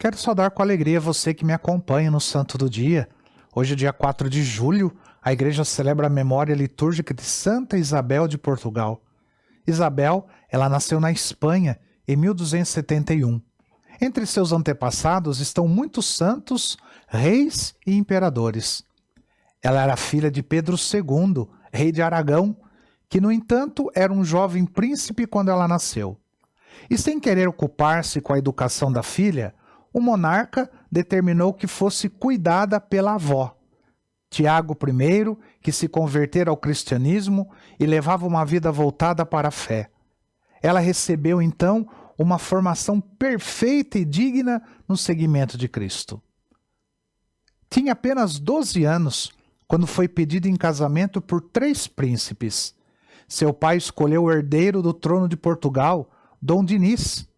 Quero saudar com alegria você que me acompanha no Santo do Dia. Hoje é dia 4 de julho, a igreja celebra a memória litúrgica de Santa Isabel de Portugal. Isabel, ela nasceu na Espanha em 1271. Entre seus antepassados estão muitos santos, reis e imperadores. Ela era filha de Pedro II, rei de Aragão, que, no entanto, era um jovem príncipe quando ela nasceu. E sem querer ocupar-se com a educação da filha, o monarca determinou que fosse cuidada pela avó. Tiago I, que se convertera ao cristianismo e levava uma vida voltada para a fé. Ela recebeu, então, uma formação perfeita e digna no seguimento de Cristo. Tinha apenas 12 anos quando foi pedida em casamento por 3 príncipes. Seu pai escolheu o herdeiro do trono de Portugal, Dom Dinis.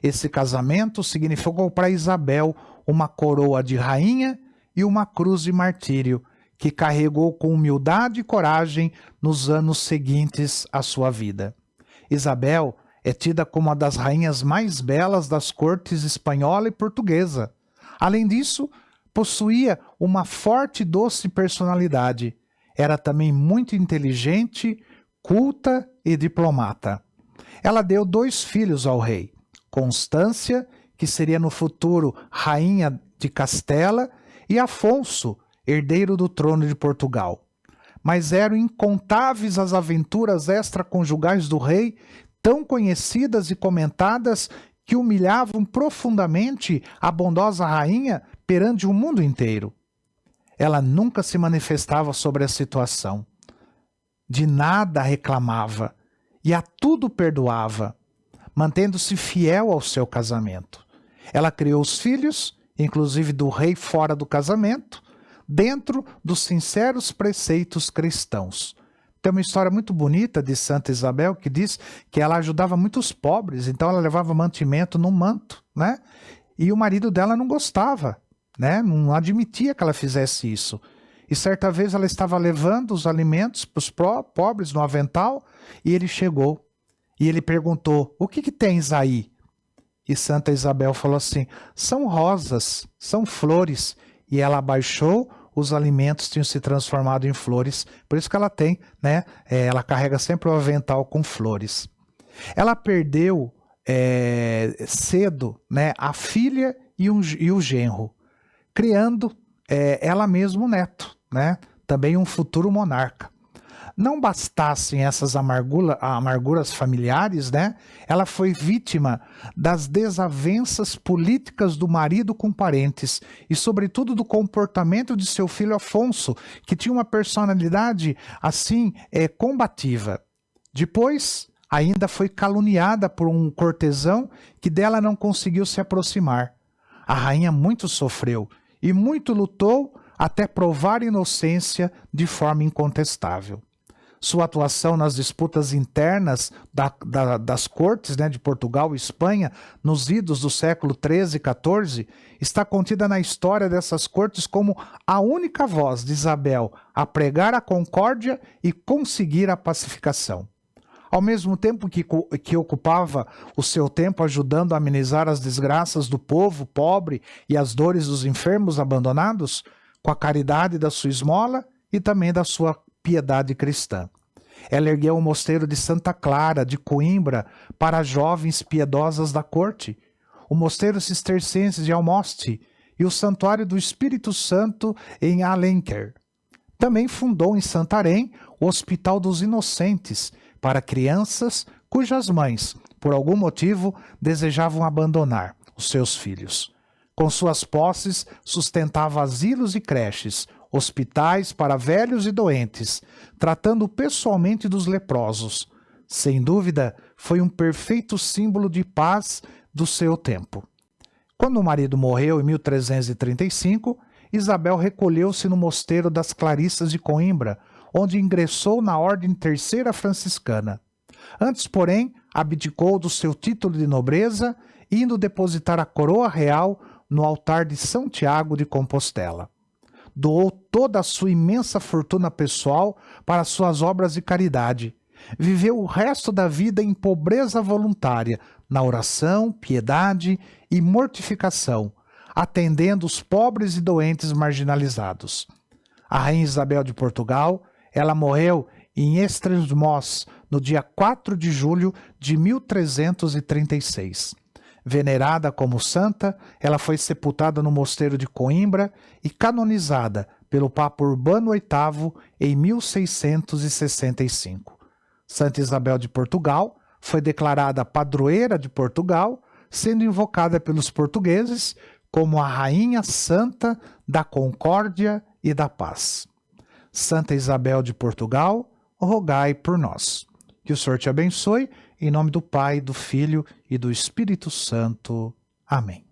Esse casamento significou para Isabel uma coroa de rainha e uma cruz de martírio, que carregou com humildade e coragem nos anos seguintes à sua vida. Isabel é tida como uma das rainhas mais belas das cortes espanhola e portuguesa. Além disso, possuía uma forte e doce personalidade. Era também muito inteligente, culta e diplomata. Ela deu 2 filhos ao rei, Constância, que seria no futuro rainha de Castela, e Afonso, herdeiro do trono de Portugal. Mas eram incontáveis as aventuras extraconjugais do rei, tão conhecidas e comentadas que humilhavam profundamente a bondosa rainha perante o mundo inteiro. Ela nunca se manifestava sobre a situação. De nada reclamava e a tudo perdoava, mantendo-se fiel ao seu casamento. Ela criou os filhos, inclusive do rei fora do casamento, dentro dos sinceros preceitos cristãos. Tem uma história muito bonita de Santa Isabel que diz que ela ajudava muitos pobres, então ela levava mantimento no manto, né? E o marido dela não gostava, né? Não admitia que ela fizesse isso. E certa vez ela estava levando os alimentos para os pobres no avental e ele chegou. E ele perguntou: "O que tens aí?" E Santa Isabel falou assim: "São rosas, são flores." E ela abaixou, os alimentos tinham se transformado em flores. Por isso que ela tem, né? Ela carrega sempre o avental com flores. Ela perdeu cedo, né, a filha e o genro, criando ela mesma o neto, né? Também um futuro monarca. Não bastassem essas amarguras familiares, né? Ela foi vítima das desavenças políticas do marido com parentes e, sobretudo, do comportamento de seu filho Afonso, que tinha uma personalidade, assim, combativa. Depois, ainda foi caluniada por um cortesão que dela não conseguiu se aproximar. A rainha muito sofreu e muito lutou até provar inocência de forma incontestável. Sua atuação nas disputas internas das cortes, né, de Portugal e Espanha, nos idos do século XIII e XIV, está contida na história dessas cortes como a única voz de Isabel a pregar a concórdia e conseguir a pacificação. Ao mesmo tempo que ocupava o seu tempo ajudando a amenizar as desgraças do povo pobre e as dores dos enfermos abandonados, com a caridade da sua esmola e também da sua piedade cristã. Ela ergueu o mosteiro de Santa Clara, de Coimbra, para jovens piedosas da corte, o mosteiro cisterciense de Almoste e o santuário do Espírito Santo em Alenquer. Também fundou em Santarém o Hospital dos Inocentes, para crianças cujas mães, por algum motivo, desejavam abandonar os seus filhos. Com suas posses, sustentava asilos e creches, hospitais para velhos e doentes, tratando pessoalmente dos leprosos. Sem dúvida, foi um perfeito símbolo de paz do seu tempo. Quando o marido morreu em 1335, Isabel recolheu-se no mosteiro das Clarissas de Coimbra, onde ingressou na Ordem Terceira Franciscana. Antes, porém, abdicou do seu título de nobreza, indo depositar a coroa real no altar de São Tiago de Compostela. Doou toda a sua imensa fortuna pessoal para suas obras de caridade. Viveu o resto da vida em pobreza voluntária, na oração, piedade e mortificação, atendendo os pobres e doentes marginalizados. A Rainha Isabel de Portugal, ela morreu em Estremoz, no dia 4 de julho de 1336. Venerada como santa, ela foi sepultada no mosteiro de Coimbra e canonizada pelo Papa Urbano VIII em 1665. Santa Isabel de Portugal foi declarada padroeira de Portugal, sendo invocada pelos portugueses como a Rainha Santa da Concórdia e da Paz. Santa Isabel de Portugal, rogai por nós. Que o Senhor te abençoe, em nome do Pai, do Filho e do Espírito Santo. Amém.